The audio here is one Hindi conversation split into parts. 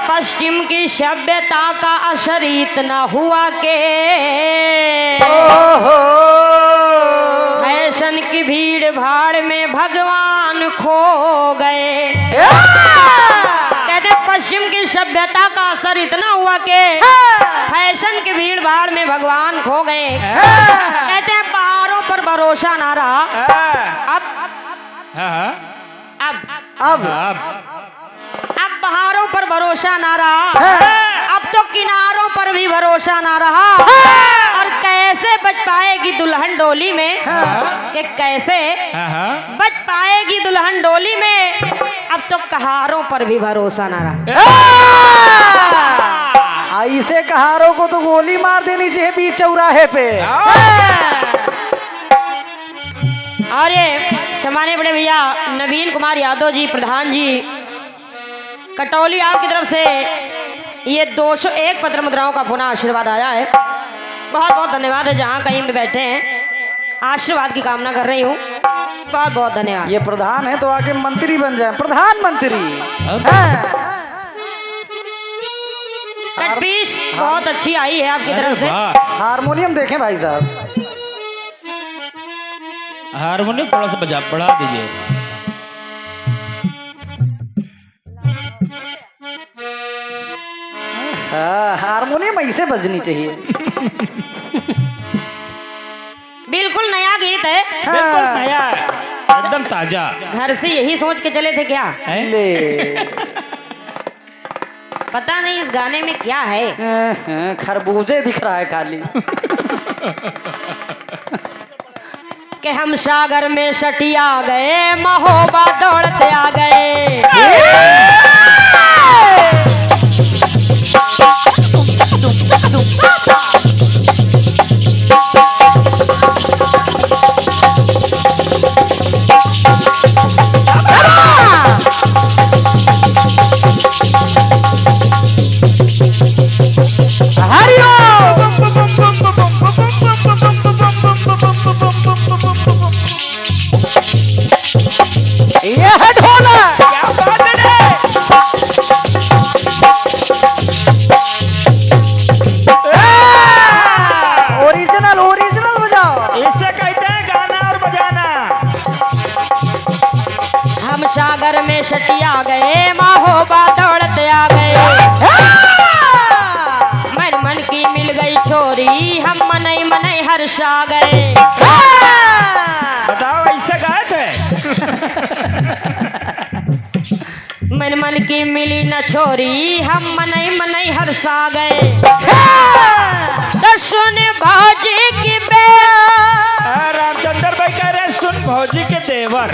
पश्चिम की सभ्यता का असर इतना हुआ के फैशन की भीड़ भाड़ में भगवान खो गए। कहते पश्चिम की सभ्यता का असर इतना हुआ के फैशन की भीड़ भाड़ में भगवान खो गए। कहते हैं पहाड़ों पर भरोसा ना रहा। अब पहाड़ों पर भरोसा ना रहा, अब तो किनारों पर भी भरोसा ना रहा। और कैसे बच पाएगी दुल्हन डोली में, कि कैसे बच पाएगी दुल्हन डोली में, अब तो कहारों पर भी भरोसा ना रहा। ऐसे कहारों को तो गोली मार देनी चाहिए बीच चौराहे पे। और ये समाने बड़े भैया नवीन कुमार यादव जी प्रधान जी कटौली आपकी तरफ से ये 201 पत्र मुद्राओं का पुनः आशीर्वाद आया है। बहुत बहुत धन्यवाद है। जहाँ कहीं भी बैठे हैं आशीर्वाद की कामना कर रही हूँ। बहुत बहुत धन्यवाद। ये प्रधान है तो आगे मंत्री बन जाए, प्रधानमंत्री। कटपीस बहुत अच्छी आई है आपकी तरफ से। हारमोनियम देखें भाई साहब, हारमोनियम थोड़ा सा बढ़ा दीजिए। हारमोनियम ऐसे बजनी चाहिए। बिल्कुल नया गीत है, बिल्कुल नया, एकदम ताजा। घर से यही सोच के चले थे क्या? पता नहीं इस गाने में क्या है। खरबूजे दिख रहा है खाली। कि हम सागर में सटी आ गए, महोबा दौड़ते आ गए। सागर में सटिया गए, महोबा दौड़ते आ गए। मन मन की मिल गई छोरी, हम मनई मनई हर्षा गए। बताओ ऐसे गाए थे। मन मन की मिली न छोरी, हम मनई मनई हर्षा गए। सुन भौजी की रामचंद्र भाई कह रहे सुन भौजी के देवर।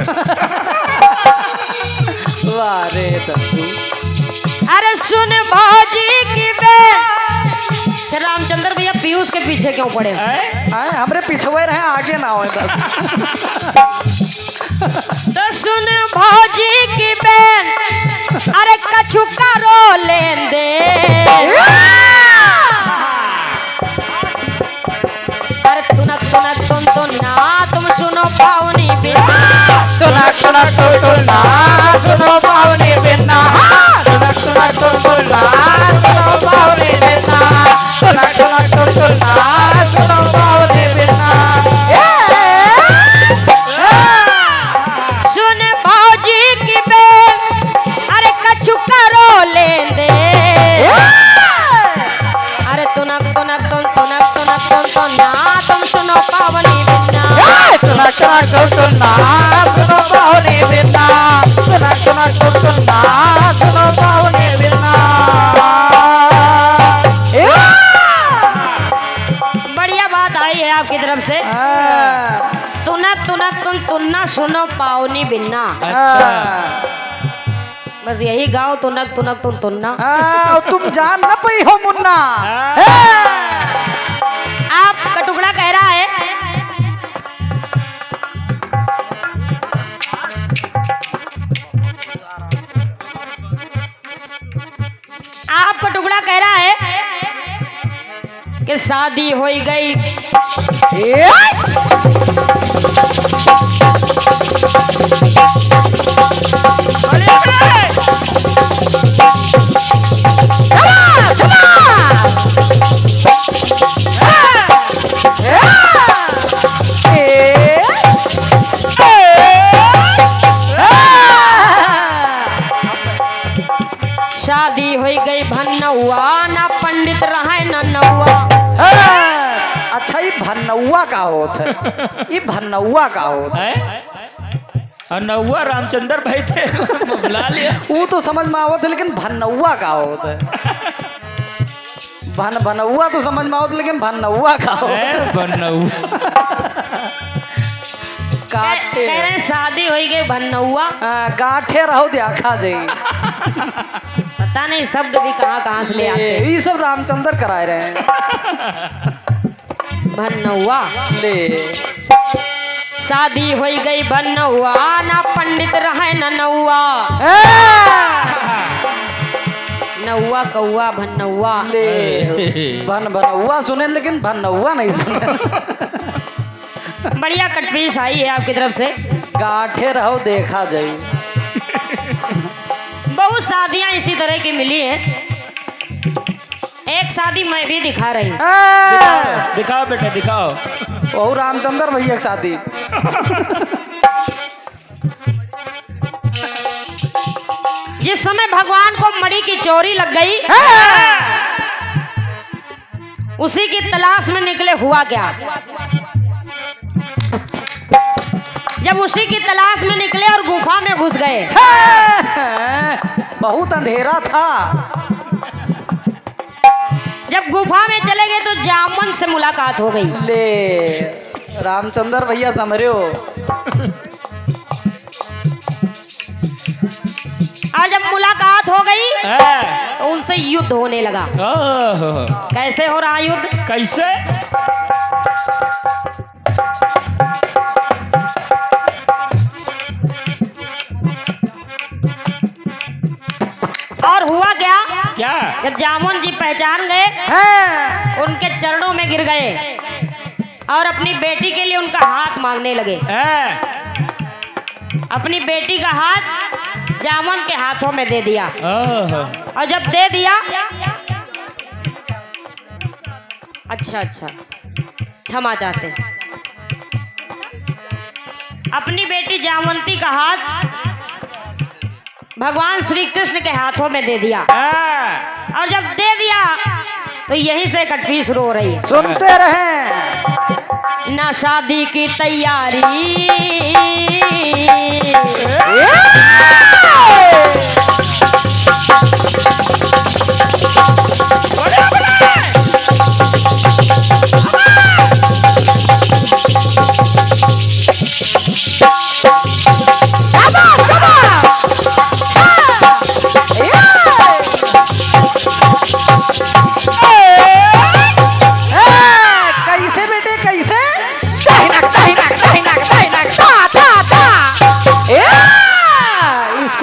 वारे अरे सुन भौजी की बे। रामचंद्र भैया पीयूष के पीछे क्यों पड़े? हमरे पिछुए रहे, आगे ना हो। तो सुन भौजी की बहन, अरे कछु करो लेन दे। अरे तुनक तुनक तुन तुन ना, तुम सुनो पावनी बिना। तुनक तुनक तुन तुन ना, सुनो पावनी बिना। तुनक तुनक तुन तुन ना, सुनो पावनी बिना। तुनक तुनक तुन तुन ना, सुनो पावनी बिना। सुन भौजी की बहन, अरे कछु करो लेन दे। अरे तुनक तुनक तुन तुनक तुनक तुन तुन ना, तुम सुनो पावनी बिना। तुनक तुनक तुन तुन ना, सुनो पावनी बिना। तुनक तुनक तुन तुन ना, सुनो पावनी बिना। बढ़िया बात आई है आपकी तरफ से। तुनक तुनक तुन तुन ना, सुनो पावनी बिना। बस यही गाओ तुनक तुनक तुन तुन्ना। तुम जान न पई हो मुन्ना। आपका टुकड़ा कह रहा है आपका टुकड़ा कह रहा है कि शादी हो गई। शादी हो गई भन्नौआ ना पंडित रहे न नौआ। अच्छा ये भन्नौआ का होत है? ये भन्नौआ का होत है? और नौवा रामचंद्र भाई थे बुला लिया। वो तो समझ में आवत है लेकिन भन्नौआ का होत है? बनौआ तो समझ में आवत लेकिन भन्नौआ का होत है? कह रहे हैं शादी हो गई भन्नौआ। गाठे रहो देखा जाई। पता नहीं शब्द भी कहाँ से ले आते हैं। ये सब रामचंद्र कराए रहे हैं। भन्नौआ ले शादी हो गई भन्नौआ ना पंडित रहे न नौआ। नौआ कौआ भन्नौआ। ले बनौआ सुने लेकिन भन्नौआ नहीं सुने। बढ़िया कटपीस आई है आपकी तरफ से। गाठे रहो देखा जाई। बहुत शादियां इसी तरह की मिली हैं। एक शादी मैं भी दिखा रही हूँ। दिखाओ बेटे दिखाओ। और रामचंद्र भैया की शादी। जिस समय भगवान को मणि की चोरी लग गई उसी की तलाश में निकले। हुआ क्या? जब उसी की तलाश में निकले और गुफा में घुस गए। बहुत अंधेरा था। जब गुफा में चले गए तो जामन से मुलाकात हो गई। ले रामचंद्र भैया समझ हो। और जब मुलाकात हो गई तो उनसे युद्ध होने लगा। कैसे हो रहा युद्ध? कैसे? और हुआ क्या? क्या? जब जामुन जी पहचान गए उनके चरणों में गिर गए और अपनी बेटी के लिए उनका हाथ मांगने लगे। अपनी बेटी का हाथ जामुन के हाथों में दे दिया। और जब दे दिया अच्छा क्षमा चाहते हैं। अपनी बेटी जामवंती का हाथ भगवान श्री कृष्ण के हाथों में दे दिया। और जब दे दिया तो यहीं से कटपीस रो रही है। सुनते रहे। ना शादी की तैयारी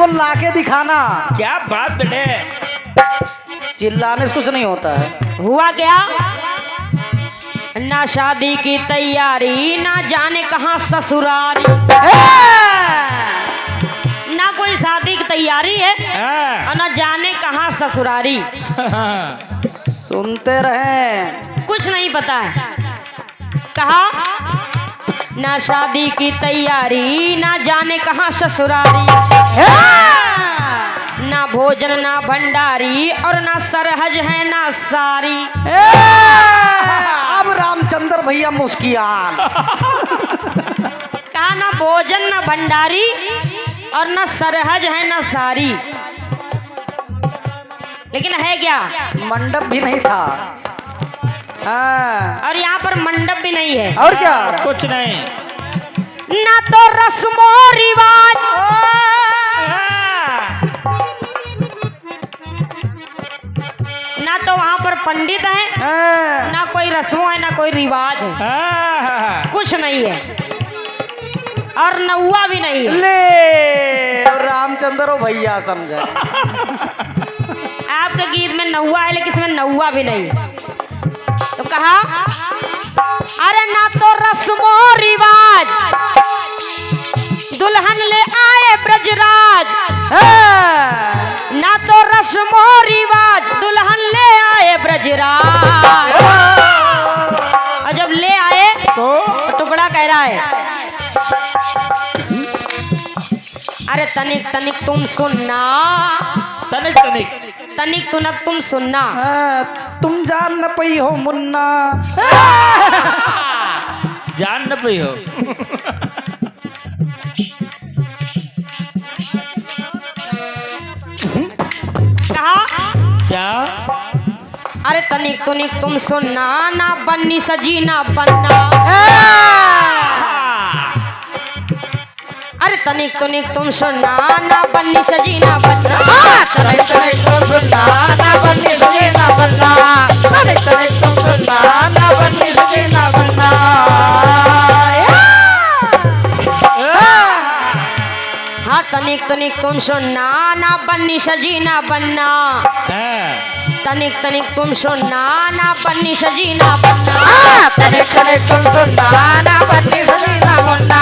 लाके दिखाना। क्या बात बेटे? चिल्लाने से कुछ नहीं होता है। हुआ क्या? ना शादी की तैयारी ना जाने कहाँ ससुरारी। ना कोई शादी की तैयारी है और ना जाने कहाँ ससुरारी। सुनते रहे। कुछ नहीं पता है। कहा ना शादी की तैयारी ना जाने कहाँ ससुरारी। ना भोजन ना भंडारी और ना सरहज है ना सारी। अब रामचंद्र भैया मुस्कियान। कहा ना भोजन ना भंडारी और ना सरहज है ना सारी। लेकिन है क्या? मंडप भी नहीं था। और यहाँ पर मंडप भी नहीं है। और क्या? कुछ नहीं। ना तो रस्मो रिवाज ना तो वहाँ पर पंडित है, ना कोई रस्मों है, ना कोई रिवाज है, हाँ। कुछ नहीं है, और नौवा भी नहीं है। ले रामचंद्र ओ भैया समझा। आपके गीत में नौवा है लेकिन इसमें नौवा भी नहीं है। तो कहा अरे ना तो रस्मो रिवाज, दुल्हन ले आए ब्रजराज, ना तो रस्मो रिवाज, दुल्हन ले आए ब्रजराज। और जब ले आए तो टुकड़ा कह रहा है अरे तनिक तनिक तुम सुनना, तनिक तनिक तनिक तुनक तुम सुनना, तुम जान न पई हो मुन्ना। जान न पई हो। कहा क्या? अरे तनिक तुनिक तुम सुनना, ना बन्नी सजी ना बनना। अरे तनिक तुनिक तुम सुनना, ना बन्नी सजी ना बनना। तनिक तनिक तुम सुनना, ना बन्नी सजी ना बनना। तनिक तनिक तुम सुनना, ना बन्नी सजी ना बनना। हाँ तनिक तुनिक तुम सुनना, ना बन्नी सजी ना बनना। तनिक तनिक तुम सुनना, ना बन्नी सजी ना बनना। तनिक तनिक तुम सुनना, ना बन्नी सजी ना बनना।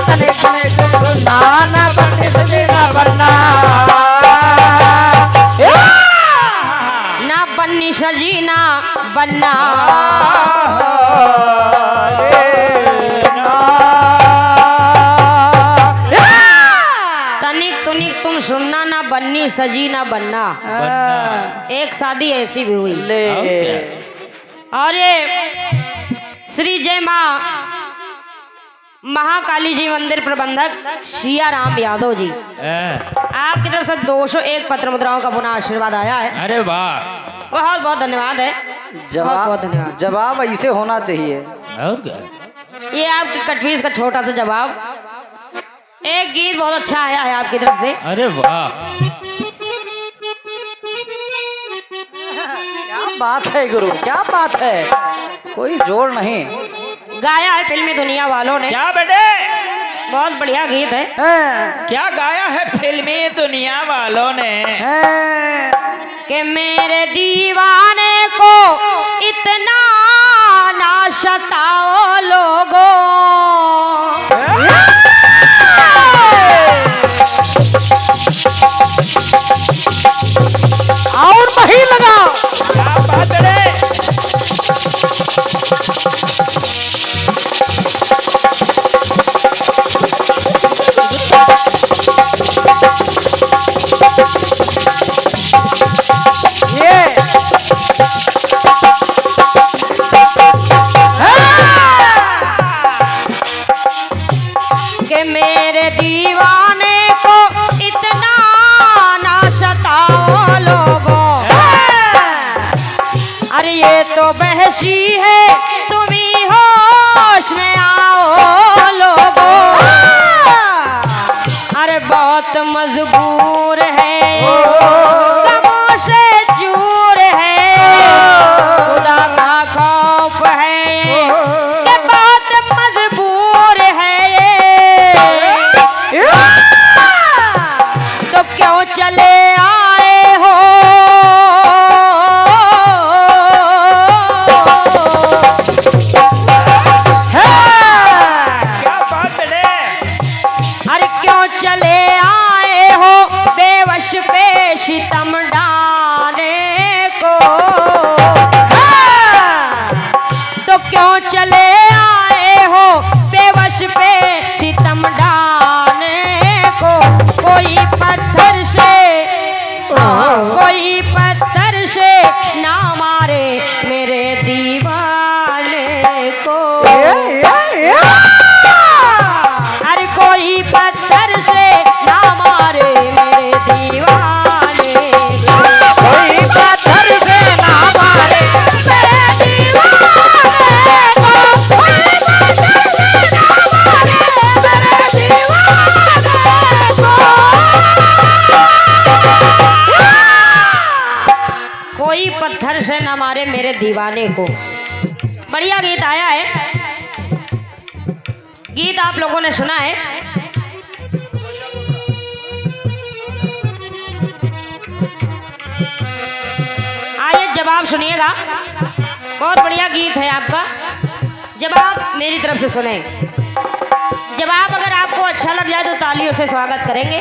तनिक तनिक तुम सुनना, ना बन्नी सजी ना बनना। ना बन्नी सजी ना बनना। तनिक तुनिक तुम सुनना, ना बन्नी सजी ना बनना। एक शादी ऐसी भी हुई। अरे श्री जय माँ महाकाली जी मंदिर प्रबंधक सिया राम यादव जी, आपकी तरफ से 201 पत्र मुद्राओं का पुनः आशीर्वाद आया है। अरे वाह, बहुत बहुत धन्यवाद है, बहुत बहुत धन्यवाद। जवाब ऐसे होना चाहिए। और क्या? ये आपकी कटवीस का छोटा सा जवाब। एक गीत बहुत अच्छा आया है आपकी तरफ से। अरे वाह, क्या बात है गुरु, क्या बात है, कोई जोड़ नहीं। गाया है फिल्मी दुनिया वालों ने। क्या बेटे? बहुत बढ़िया गीत है। क्या गाया है फिल्मी दुनिया वालों ने? कि मेरे दीवाने को इतना ना सताओ लोगों, और नहीं लगा। क्या बात है? कि मेरे दीवाने को इतना ना सताओ लोगों। अरे ये तो बहसी है, तुम ही होश में आओ लोगों। अरे बहुत मजबूर है, गमों से चूर है, खुदा का खौफ है, ये बहुत मजबूर है। तो क्यों चले आए हो, क्या बात है? अरे क्यों चले आए हो बेवश पे सितम डालने को। तो क्यों चले आए हो बेवश पे सितम डालने को। कोई पत्थर से, कोई पत्थर से ना मारे मेरे दीवाने को। अरे कोई पत्थर से ना मारे मेरे दीवाने से न मारे मेरे दीवाने को। बढ़िया गीत आया है, गीत आप लोगों ने सुना है। आइए जवाब सुनिएगा, बहुत बढ़िया गीत है आपका। जवाब मेरी तरफ से सुने। जवाब अगर आपको अच्छा लग जाए तो तालियों से स्वागत करेंगे,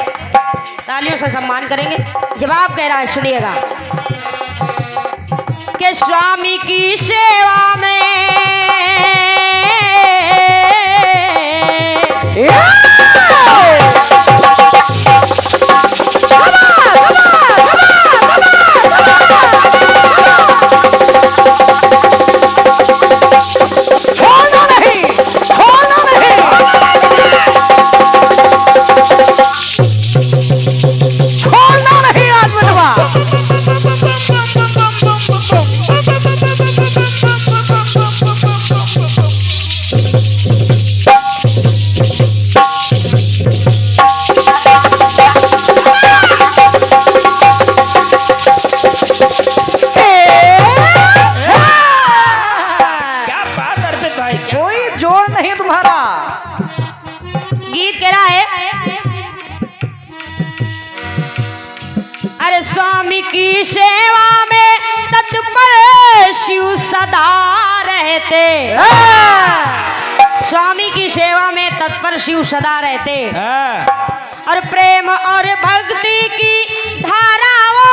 तालियों से सम्मान करेंगे। जवाब कह रहा है, सुनिएगा कि स्वामी की सेवा में स्वामी की सेवा में तत्पर शिव सदा रहते। स्वामी की सेवा में तत्पर शिव सदा रहते और प्रेम और भक्ति की धारा वो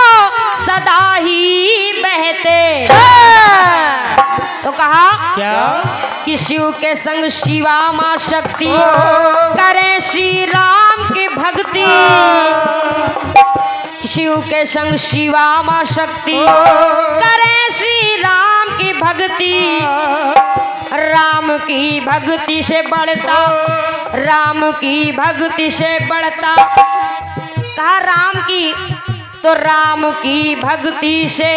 सदा ही बहते। तो कहा क्या कि शिव के संग शिवा मां शक्ति करें श्री राम की भक्ति। शिव के संग शिवा मां शक्ति करें श्री राम की भक्ति। राम की भक्ति से बढ़ता, राम की भक्ति से बढ़ता। कहा राम की, तो राम की भक्ति से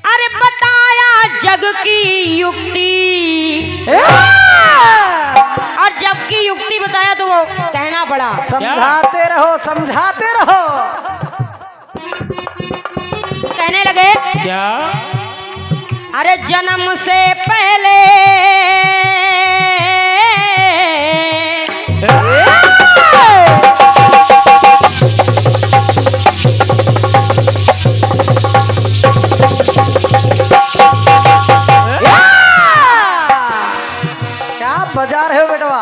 अरे बताया जग की युक्ति। और जब की युक्ति बताया तो वो कहना पड़ा, समझाते रहो समझाते रहो। कहने लगे क्या अरे जन्म से पहले बजा रहे हो बेटवा।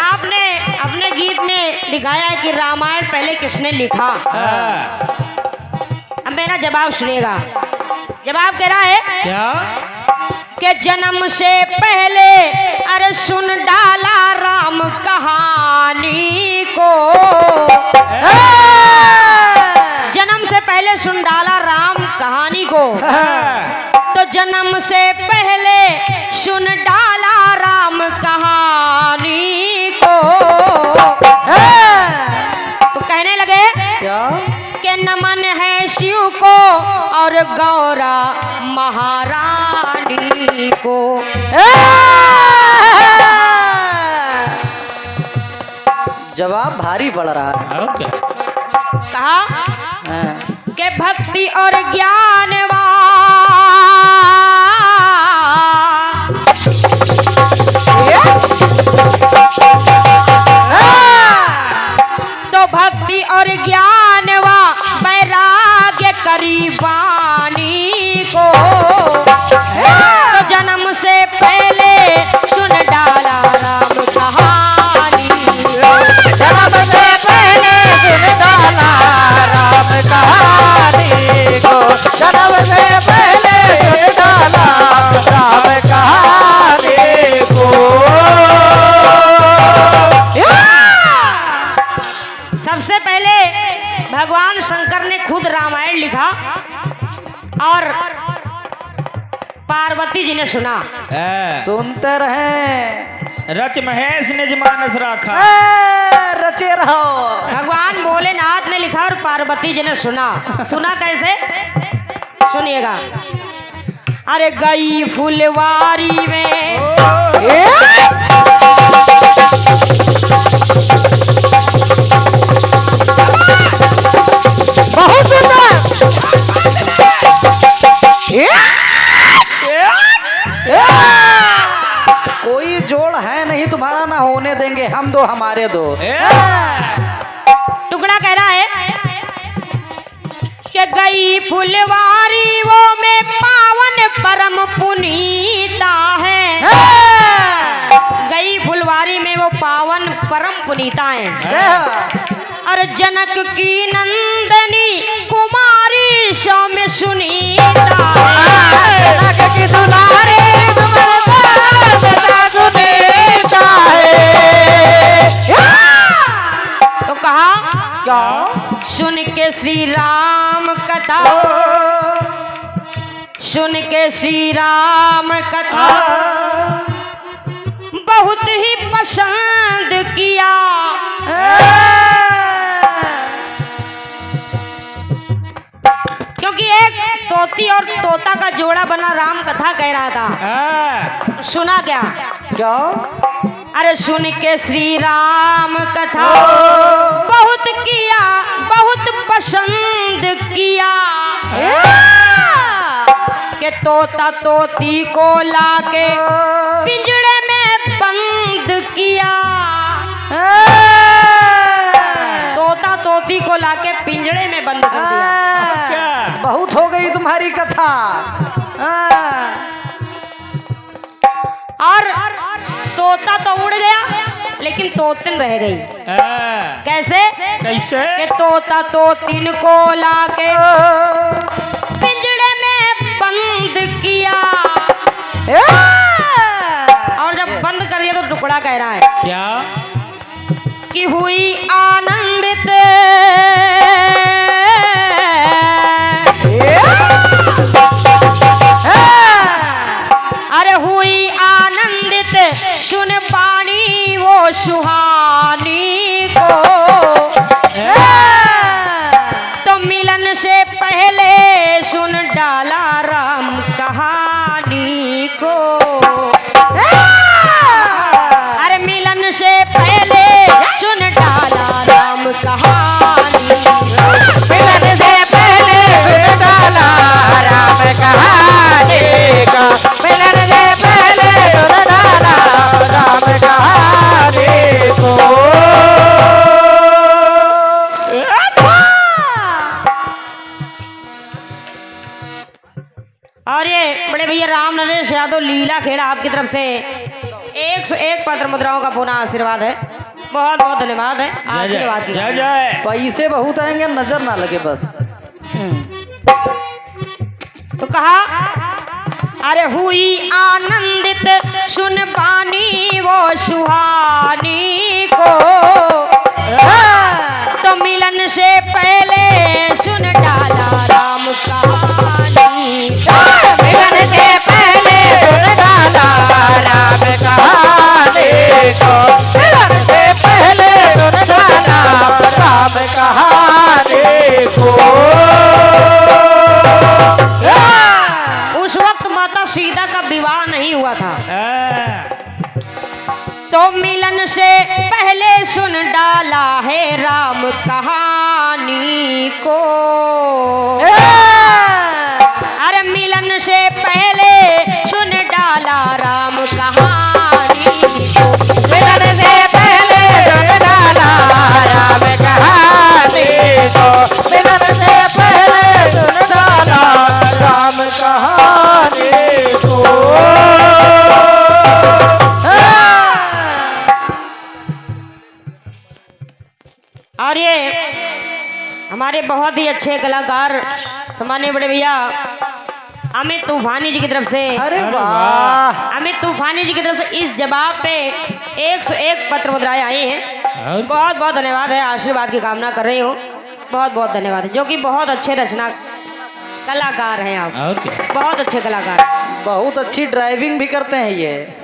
आपने अपने गीत में दिखाया है कि रामायण पहले किसने लिखा। अब मेरा जवाब सुनिएगा। जवाब कह रहा है क्या कि जन्म से पहले अरे सुन डाला राम कहानी को। जन्म से पहले सुन डाला राम कहानी को। तो जन्म से पहले सुन डाला राम कहानी को। तो कहने लगे क्या कि नमन है शिव को और गौरा महारानी को। जवाब भारी पड़ रहा है। और क्या कहा हाँ। कि भक्ति और ज्ञानवा तो भक्ति और ज्ञानवा वैराग्य करीबानी को। तो जन्म से पहले सुन डाला राम कहानी। जन्म से पहले सुन डाला राम कहानी को। जन्म से पहले सुन डाला राम कहानी को। सबसे पहले भगवान शंकर ने खुद रामायण लिखा और पार्वती जी ने सुना। सुनते रहे। रच महेश निज मानस राखा। रचे रहो। भगवान भोलेनाथ ने लिखा और पार्वती जी ने सुना। सुना कैसे, सुनिएगा। अरे गई फुलवारी में बहुत सुंदर। तुम दो हमारे दो। ए, टुकड़ा कह रहा है कि गई फुलवारी वो में पावन परम पुनीता है। गई फुलवारी में वो पावन परम पुनीता है। और जनक की नंदनी कुमारी सौम्य सुनीता है। जनक की दुलारी तुम्हारे बेटा सुनीता है। तो कहा क्या? सुन के श्री राम कथा, सुन के श्री राम कथा बहुत ही पसंद किया। क्योंकि एक तोती और तोता का जोड़ा बना राम कथा कह रहा था। सुना क्या? क्या? अरे सुन के श्री राम कथा बहुत किया, बहुत पसंद किया। के तोता तोती को लाके पिंजड़े में बंद किया। तोता तोती को लाके पिंजड़े में बंद कर दिया। क्या? बहुत हो गई तुम्हारी कथा। और तोता तो उड़ गया लेकिन तोतिन रह गई। कैसे? कैसे? कि तोता तोतिन को लाके पिंजड़े में बंद किया। और जब बंद कर दिया तो टुकड़ा कह रहा है क्या? कि हुई आनंदित अरे हुई आनंदित सुन पानी वो सुहानी को। तो मिलन से पहले सुन डाला राम कहानी को। अरे मिलन से पहले सुन डाला राम कहानी। मिलन से पहले सुन डाला राम कहानी का। मिलन से पहले सुन डाला राम कहानी को। और ये बड़े भैया राम नरेश यादव लीला खेड़ा आपकी तरफ से 101 पत्र मुद्राओं का पुनः आशीर्वाद है। बहुत बहुत धन्यवाद है आशीर्वाद की। जय जय। पैसे बहुत आएंगे, नजर ना लगे बस। तो कहा अरे हुई आनंदित सुन पानी वो सुहानी को। तो मिलन से पहले सुन डाला राम कहानी। मिलन से पहले सुन डाला राम कहानी को। मिलन से पहले सुन डाला राम कहानी को। उस वक्त माता सीता का विवाह नहीं हुआ था। तो मिलन से पहले सुन डाला है राम कहानी को। अरे मिलन से पहले सुन डाला राम कहानी को। मिलन से पहले सुन डाला राम कहानी को। मिलन से पहले सुन डाला राम कहानी को। और ये हमारे बहुत ही अच्छे कलाकार सम्माननीय बड़े भैया अमित तूफानी जी की तरफ से, अरे वाह, अमित तूफानी जी की तरफ से इस जवाब पे 101 पत्र मुद्राएं आई हैं। और? बहुत बहुत धन्यवाद है, आशीर्वाद की कामना कर रही हूँ। बहुत बहुत धन्यवाद है, जो कि बहुत अच्छे रचना कलाकार हैं आप। और क्या? बहुत अच्छे कलाकार। बहुत अच्छी ड्राइविंग भी करते हैं ये।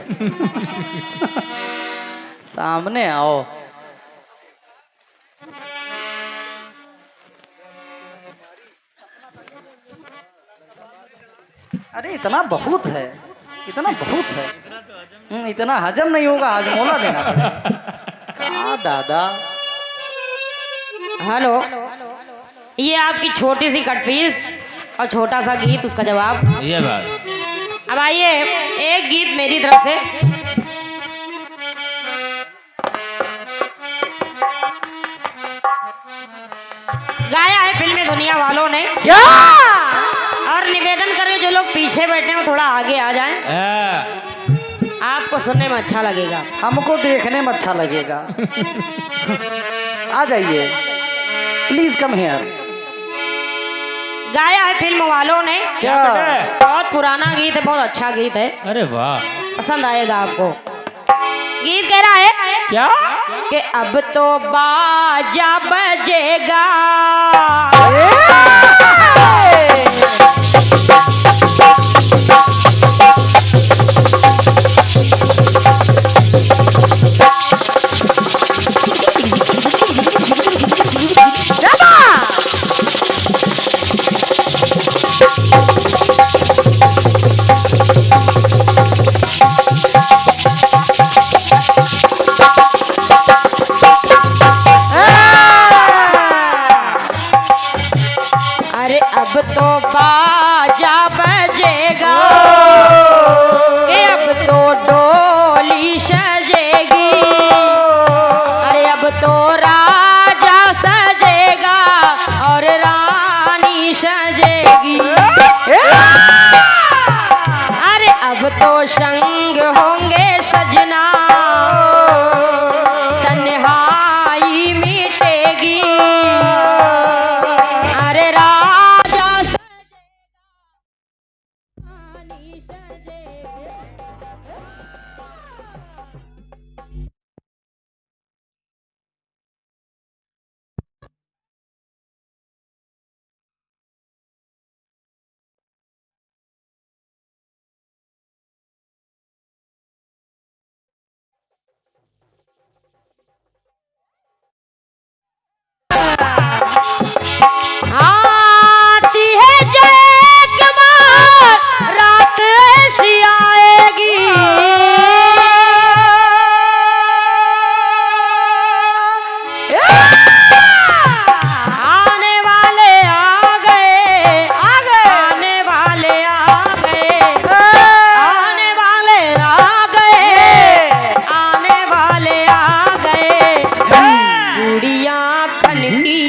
सामने आओ। अरे इतना बहुत है, इतना बहुत है। इतना हजम नहीं होगा, हजमोला देना पड़ेगा। दादा हेलो, ये आपकी छोटी सी कट पीस और छोटा सा गीत, उसका जवाब। ये बात। अब आइए एक गीत मेरी तरफ से। गाया है फिल्मी दुनिया वालों ने। क्या? और निवेदन करें जो लोग पीछे बैठे हैं वो थोड़ा आगे आ जाएं, आपको सुनने में अच्छा लगेगा। हमको देखने में अच्छा लगेगा। आ जाइए, प्लीज कम हियर। गाया है फिल्म वालों ने। क्या कटे? बहुत पुराना गीत है, बहुत अच्छा गीत है, अरे वाह, पसंद आएगा आपको। गीत कह रहा है क्या कि अब तो बाजा बजेगा, अरे अब तो बाजा बजेगा, कि अब तो डोली सजेगी, अरे अब तो राजा सजेगा और रानी सजेगी, अरे अब तो संग होंगे सजना, तन्हाई मिटेगी, अरे राजा सजेगा रानी सजेगी। आती है जय कमाल, रात ऐसी आएगी, आने वाले आ गए, आने वाले आ गए, आने वाले आ गए, आने वाले आ गए, चूड़ियाँ खनकी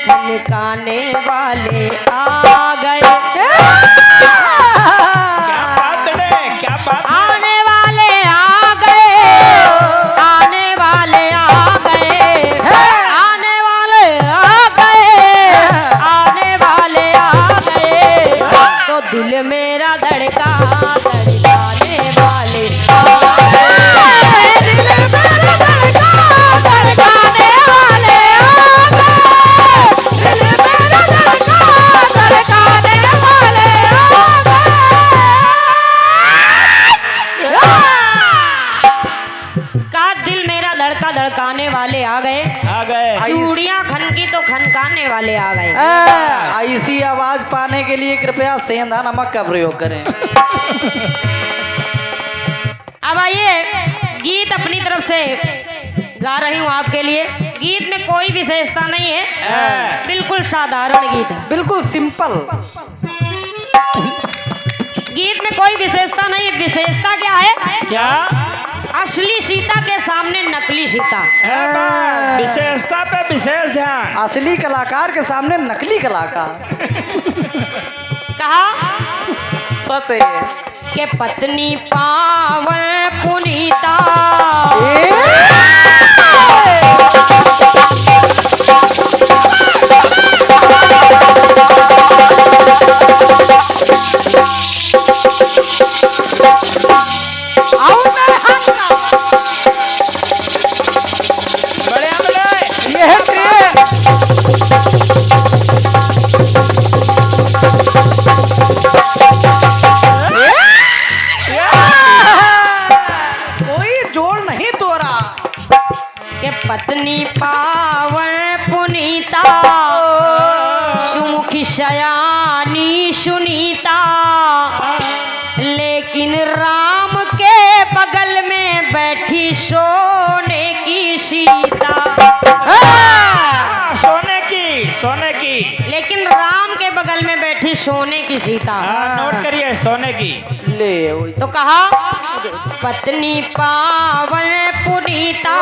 खनकाने वाले आ गए, क्या बात है, क्या बात है? आने वाले आ गए, आने वाले आ गए, आने वाले आ गए, आने वाले आ गए, तो दिल मेरा धड़का धड़काने वाले आ गए, दिल मेरा धड़का धड़काने वाले आ गए, दिल मेरा धड़का धड़काने वाले आ गए, का दिल मेरा धड़का धड़काने वाले आ गए, आ गए। चूड़ियाँ खनकी तो खनकाने वाले आ गए। ऐसी आवाज पाने के लिए कृपया सेंधा नमक का प्रयोग करें। अब आइए, गीत अपनी तरफ से गा रही हूँ आपके लिए। गीत में कोई विशेषता नहीं है, बिल्कुल साधारण गीत है, बिल्कुल सिंपल। गीत में कोई विशेषता नहीं। विशेषता क्या है? क्या असली सीता के सामने नकली सीता। है बात? विशेषता पे विशेष ध्यान। असली कलाकार के सामने नकली कलाकार। कहा सच है कि पत्नी पावन पुनीता, बड़े आमले। ये है ट्रेन। कोई जोड़ नहीं तोरा। के पत्नी पावन पुनीता, सुमुखी शयानी सुनीता, लेकिन राम के बगल में बैठी सोने की सीता। सोने की, सोने की। लेकिन राम के बगल में बैठी बैठी सोने की सीता। नोट करिए सोने की। ले वही। तो कहा पत्नी पावन पुनीता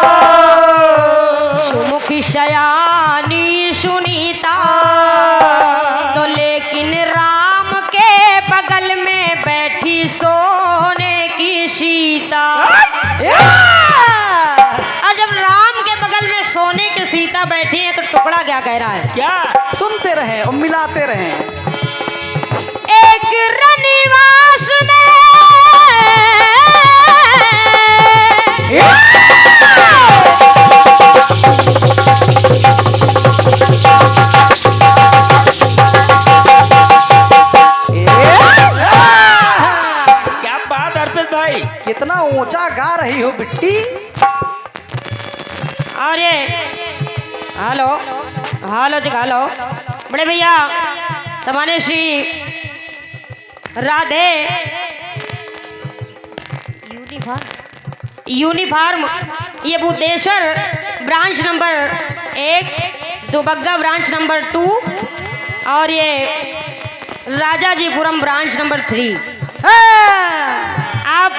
सुमुखी शयानी सुनीता। तो लेकिन राम के बगल में बैठी सोने की सीता। और जब राम के बगल में सोने की सीता बैठी है तो टुकड़ा क्या कह रहा है? क्या? सुनते रहे और मिलाते रहे। एक रनिवास में क्या बात अर्पित भाई, कितना ऊंचा गा रही हो बिट्टी। और ये हेलो हेलो जी हेलो बड़े भैया समाने श्री राधे यूनिफॉर्म ये Buddheshwar branch number 1, Dubagga branch number 2 और ये राजाजीपुरम ब्रांच नंबर 3। आप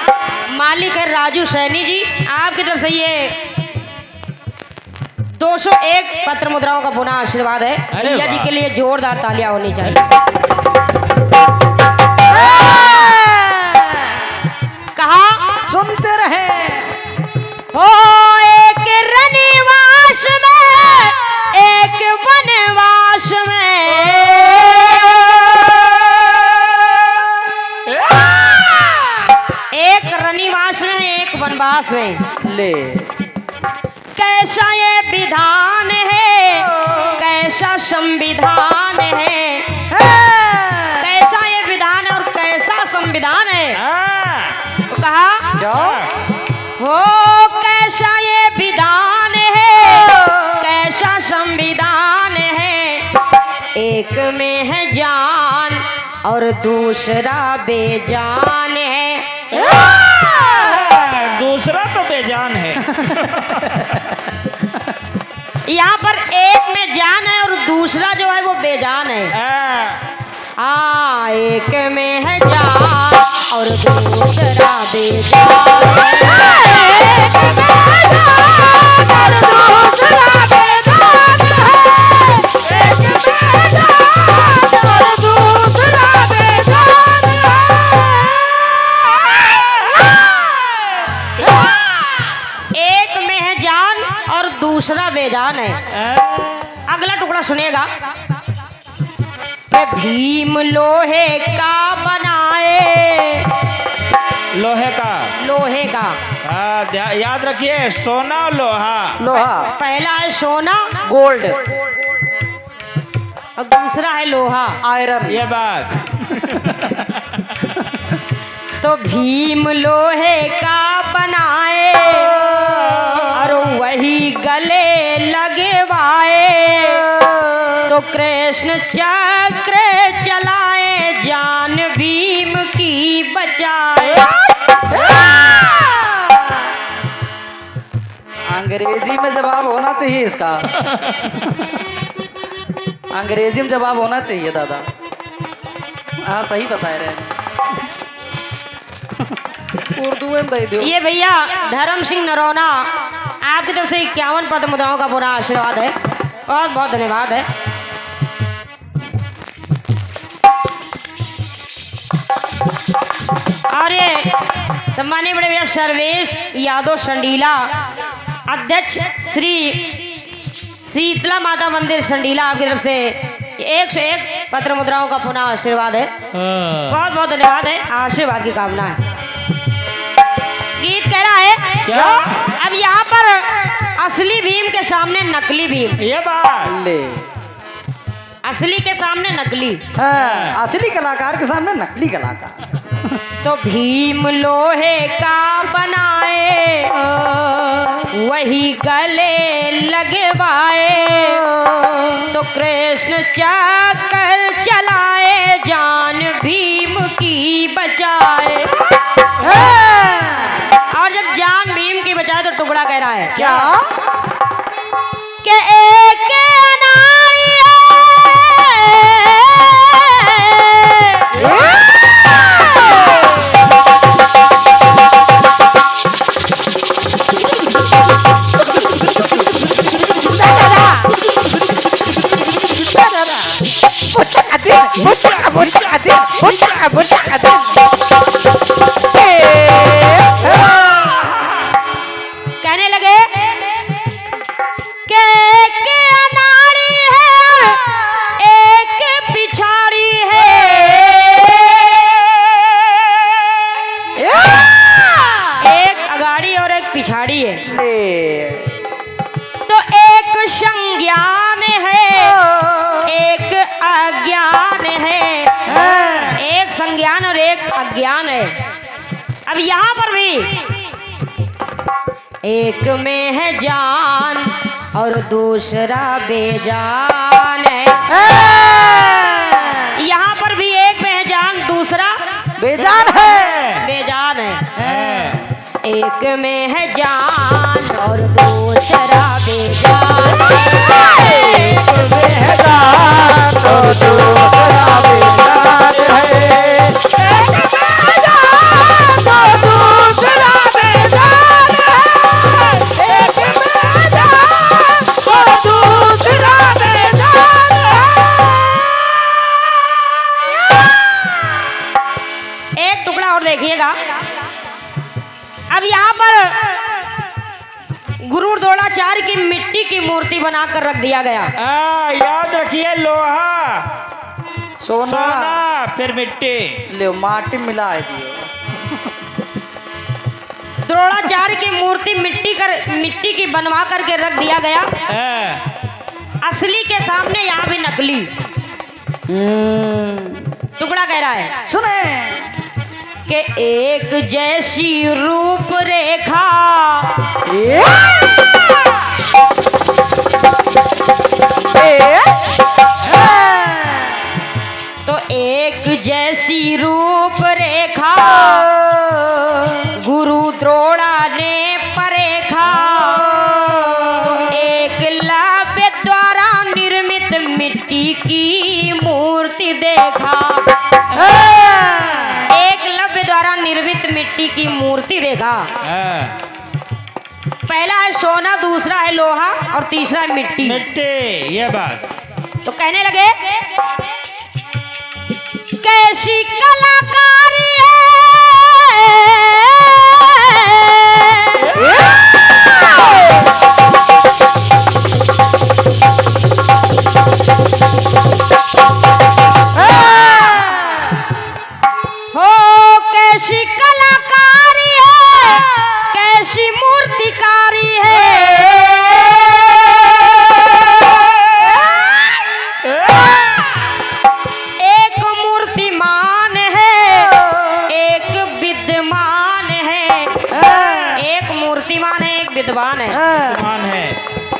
मालिक है राजू सैनी जी, आपकी तरफ से ये 201 पत्र मुद्राओं का पुनः आशीर्वाद है। भैया जी के लिए जोरदार तालियां होनी चाहिए। कहा सुनते रहे। हो एक रनिवास में एक वनवास में एक रनिवास में एक वनवास में। ले कैसा ये विधान है, कैसा संविधान है, कैसा ये विधान और कैसा संविधान है। तो कहा क्या? हो कैसा ये विधान है, कैसा संविधान है। एक में है जान और दूसरा बेजान है। दूसरा तो बेजान है। यहाँ पर एक में जान है और दूसरा जो है वो बेजान है। हाँ एक में है जान और दूसरा बेजान है। एक में जान और दूसरा बेजान है। एक में जान और दूसरा बेजान है। एक में है जान और दूसरा बेजान है। अगला टुकड़ा सुनिएगा। भीम लोहे का बनाए, लोहे का। लोहे का याद रखिए सोना और लोहा। लोहा पहला है सोना गोल्ड और दूसरा है लोहा आयरन। ये बात। तो भीम लोहे का बनाए और वही गले लगवाए। तो कृष्ण चक्र चलाए जान भीम की बचाए। अंग्रेजी में जवाब होना चाहिए इसका। अंग्रेजी में जवाब होना चाहिए दादा। हाँ सही बता रहे। उर्दू में दे दो। ये भैया धर्म सिंह नरौना आपकी तरफ से 51 पद मुद्राओं का पूरा आशीर्वाद है। बहुत बहुत धन्यवाद है। और ये सम्मानीय बड़े भैया सर्वेश यादव संडीला अध्यक्ष श्री शीतला माता मंदिर संडीला आपकी तरफ से 101 पत्र मुद्राओं का पुनः आशीर्वाद है। बहुत बहुत धन्यवाद है। आशीर्वाद की कामना है। गीत कह रहा है क्या? अब यहाँ पर असली भीम के सामने नकली भीम। ये बात। ले असली के सामने नकली। हाँ, असली कलाकार के सामने नकली कलाकार। तो भीम लोहे का बनाए वही गले लगवाए। तो कृष्ण चक्र चलाए जान भीम की बचाए। और जब जान भीम की बचाए तो टुकड़ा कह रहा है क्या? कि एक अनाड़ी कहने लगे के अनाड़ी है एक पिछाड़ी है, एक अगाड़ी और एक पिछाड़ी है। तो एक संज्ञान है एक अज्ञान है, एक संज्ञान और एक अज्ञान है। अब यहाँ पर भी एक में है जान और दूसरा बेजान है। यहाँ पर भी एक में है जान दूसरा बेजान है। बेजान है। एक में है जान और दूसरा बेजान है। एक में है जान और दूसरा बेजान है। एक में है जान और दूसरा बेजान है। एक में है जान और दूसरा बेजान है। एक टुकड़ा और देखिएगा। अब यहाँ पर गुरु द्रोणाचार्य की मिट्टी की मूर्ति बनाकर रख दिया गया। याद रखिए, लोहा सोना फिर मिट्टी, ले माटी मिला दियो। द्रोणाचार्य की मूर्ति मिट्टी की बनवा करके रख दिया गया। असली के सामने यहाँ भी नकली। टुकड़ा कह रहा है, सुने कि एक जैसी रूप रेखा तो एक जैसी रूप रेखा गुरु द्रोणा ने परेखा। तो एकलव्य द्वारा निर्मित मिट्टी की मूर्ति देखा। एकलव्य द्वारा निर्मित मिट्टी की मूर्ति देखा। पहला है सोना, दूसरा है लोहा और तीसरा है मिट्टी। ये बात तो कहने लगे कैसी कलाकारी कैसी कलाकारी है, कैसी मूर्तिकारी है। एक मूर्तिमान है एक विद्यमान है। एक मूर्तिमान है एक विद्वान है।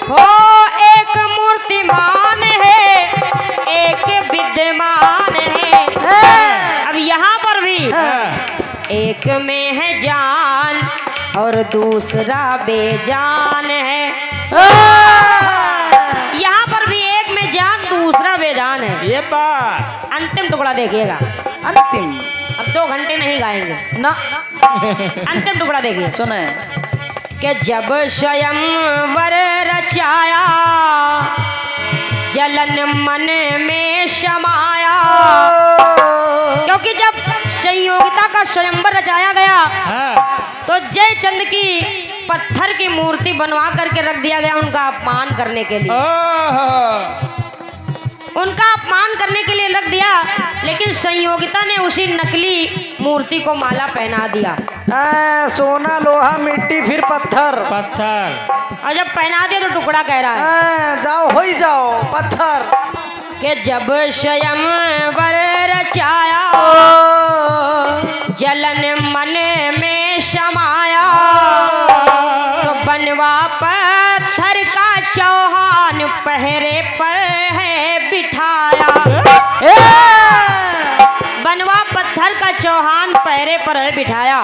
हो एक मूर्तिमान है एक विद्यमान है। अब यहाँ पर भी एक में है जान और दूसरा बेजान है। यहाँ पर भी एक में जान दूसरा बेजान है। ये बात अंतिम टुकड़ा देखिएगा। अंतिम अब 2 घंटे नहीं गाएंगे ना। अंतिम टुकड़ा देखिए। सुने कि जब स्वयंवर रचाया जलन मन में समाया। क्योंकि जब संयोगिता का स्वयंवर रचाया गया तो जयचंद की पत्थर की मूर्ति बनवा करके रख दिया गया उनका अपमान करने के लिए। उनका अपमान करने के लिए रख दिया, लेकिन संयोगिता ने उसी नकली मूर्ति को माला पहना दिया। सोना लोहा मिट्टी फिर पत्थर। और जब पहना दिया तो टुकड़ा कह रहा है जाओ हो ही जाओ पत्थर। कि जब स्वयंवर रचाया जलन मन में समाया तो बनवा पत्थर का चौहान पहरे पर है बिठाया। बनवा पत्थर का चौहान पहरे पर है बिठाया।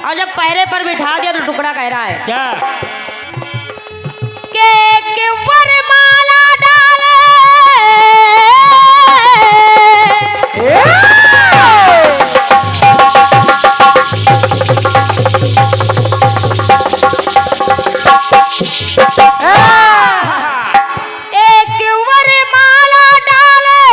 और जब पहरे पर बिठा दिया तो टुकड़ा कह रहा है क्या के वरमाला डाले एक वरमाला डाले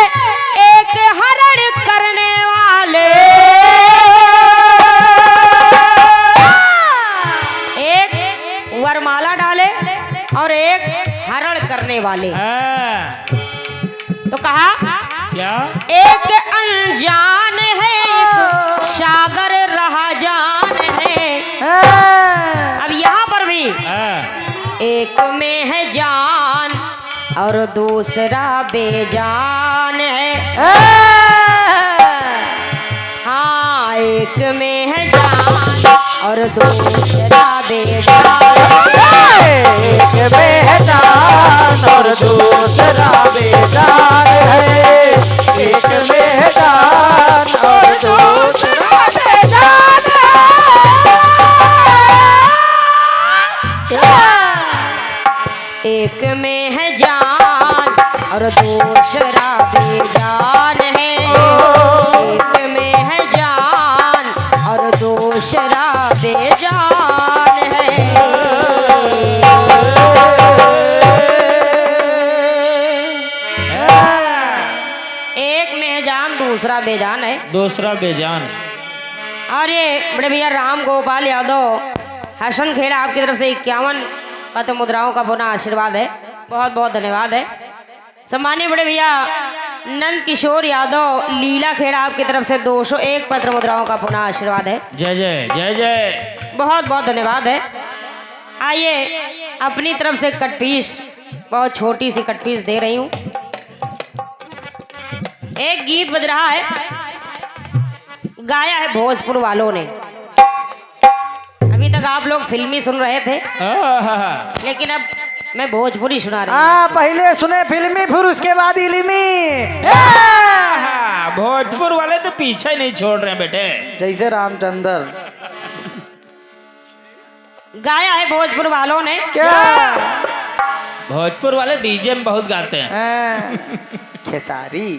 एक अनजान है, एक सागर रहा जान है। अब यहाँ पर भी एक में है जान और दूसरा बेजान है। हाँ, एक में है जान और दूसरा बेजान है। एक में है जान और दूसरा बेजान है। एक में है जान और दूसरा बेजान है। एक में है जान और दूसरा बेजान है। एक में है जान और दूसरा बेजान है। एक में है जान, दूसरा बेजान है। दूसरा बेजान। और ये बड़े भैया राम गोपाल यादव हसन खेड़ा आपकी तरफ से 51 पत्र मुद्राओं का पुनः आशीर्वाद है। बहुत बहुत धन्यवाद है। सम्मानीय बड़े भैया नंद किशोर यादव लीला खेड़ा आपकी तरफ से 201 पत्र मुद्राओं का पुनः आशीर्वाद है। जय जय जय जय। बहुत बहुत धन्यवाद है। आइए अपनी तरफ से कटपीस, बहुत छोटी सी कटपीस दे रही हूँ। एक गीत बज रहा है, गाया है भोजपुर वालों ने। अभी तक आप लोग फिल्मी सुन रहे थे, लेकिन अब मैं भोजपुरी सुना रही हूँ। पहले सुने फिल्मी, फिर उसके बाद इल्मी। भोजपुर वाले तो पीछे ही नहीं छोड़ रहे बेटे। जैसे रामचंद्र। गाया है भोजपुर वालों ने। क्या? भोजपुर वाले डीजे में बहुत गाते हैं। खेसारी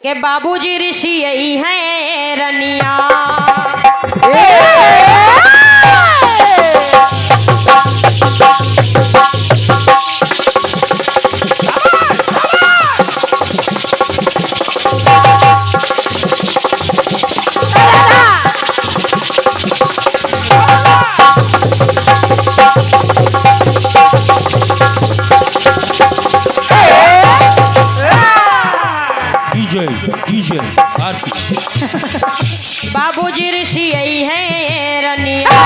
के बाबूजी ऋषि यही है रनिया। बाबूजी ऋषि यही है रनिया,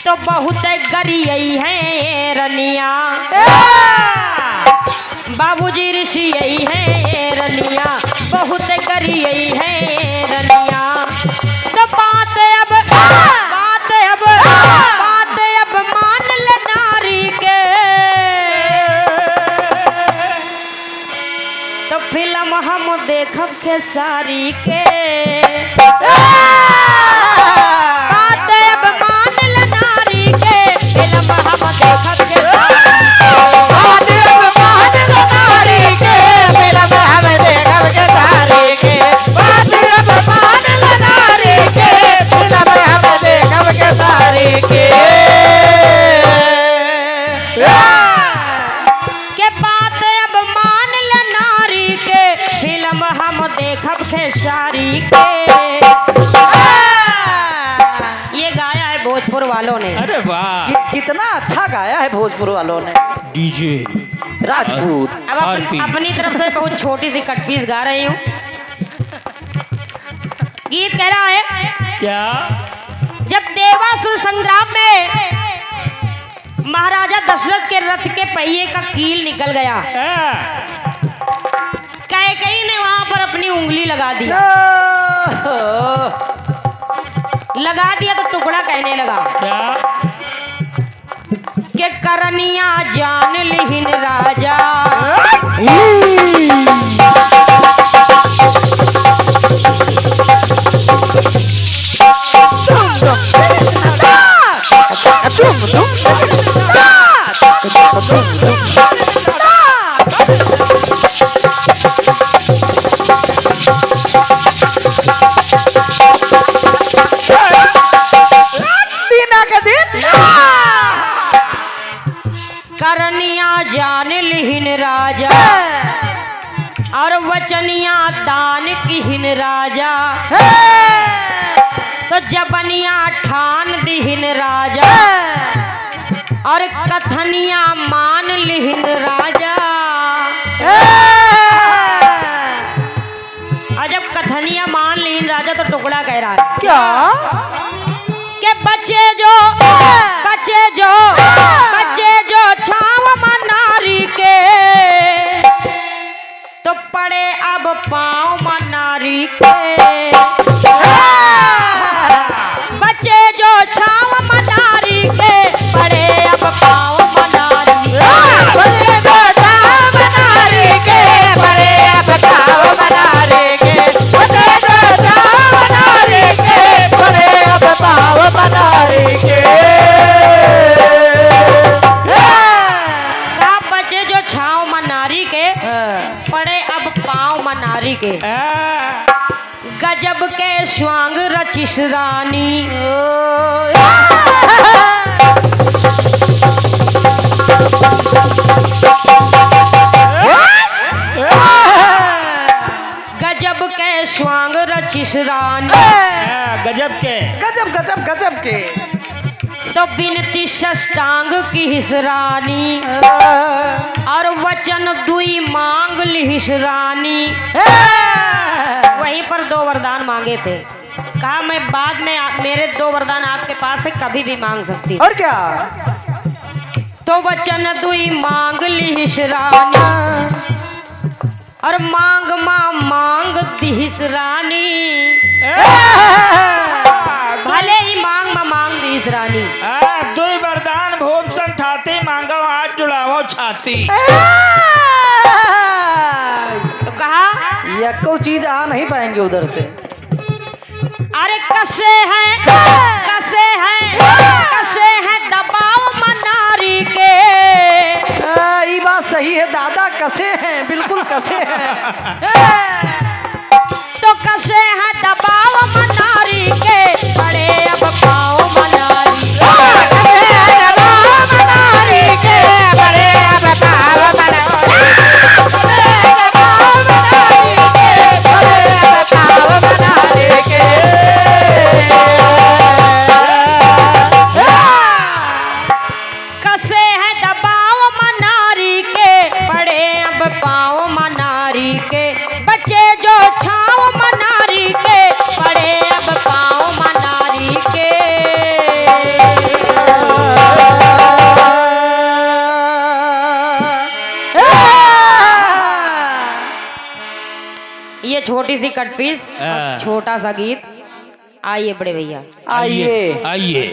तो बहुत गरी यही है रनिया। बाबूजी ऋषि यही है रनिया, बहुत गरी यही है रनिया। तो बात अब मान ले नारी के, तो फिल्म हम देखब खेसारी के। बात अब मान ले नारी के, फिल्म हम देखब खेसारी के। बात अब मान ले नारी के, फिल्म हम देखब खेसारी के। ये गाया है भोजपुर वालों ने। अरे वाह, कितना अच्छा गाया है भोजपुर वालों ने। डीजे राजपूत। अब अपनी तरफ से बहुत छोटी सी कटपीस गा रही हूँ। गीत कह रहा है, क्या? जब देवासुर संग्राम में महाराजा दशरथ के रथ के पहिए का कील निकल गया, कैकेयी ने वहां पर अपनी उंगली लगा दिया तो टुकड़ा कहने लगा क्या? कि करनिया जान लिहिन राजा। करनिया जान लिहिन राजा और वचनिया दान किहिन राजा। तो जबनिया ठान दिहिन राजा और कथनिया मान लिहिन राजा। रहा है क्या? कि बच्चे जो छाव मनारी के तो पड़े अब पाँव मनारी के। बच्चे जो छाव मनारी के पड़े अब पाँव मनारी के। बड़े दादा बनारे के, बड़े अब पाव बनारे के, बड़े दादा बनारे के, बड़े अब पाव बनारे के। का बच्चे जो छाव मनारी के पड़े अब पाँव मनारी के। गजब के स्वांग रचिस रानी गजब के स्वांग रचिस रानी गजब के गजब गजब गजब के। तो बिनती सष्टांग की हिसरानी और वचन दुई मांग ली हिसरानी। वहीं पर 2 वरदान मांगे थे। कहा मैं बाद में मेरे 2 वरदान आपके पास है, कभी भी मांग सकती हूं। और क्या? तो वचन दुई मांग ली हिसरानी और मांग दी हिसरानी। भले ही मांग दी हिसरानी। दो वरदान भोप संथाते मांगो हाथ जुड़ावो छाती। तो कहा यक्को चीज आ नहीं पाएंगे उधर से। अरे कसे हैं दबाव मनारी के। ये बात सही है दादा, कसे हैं, बिल्कुल कसे हैं। तो कसे हैं दबाव मनारी के पड़े अब पाँव मनारी। कसे हैं दबाव मनारी के पड़े अब पाँव मनारी के। बच्चे जो छाव मनारी के पड़े अब पाँव मनारी के। ये छोटी सी कट पीस, छोटा सा गीत। आइए बड़े भैया आइए आइए।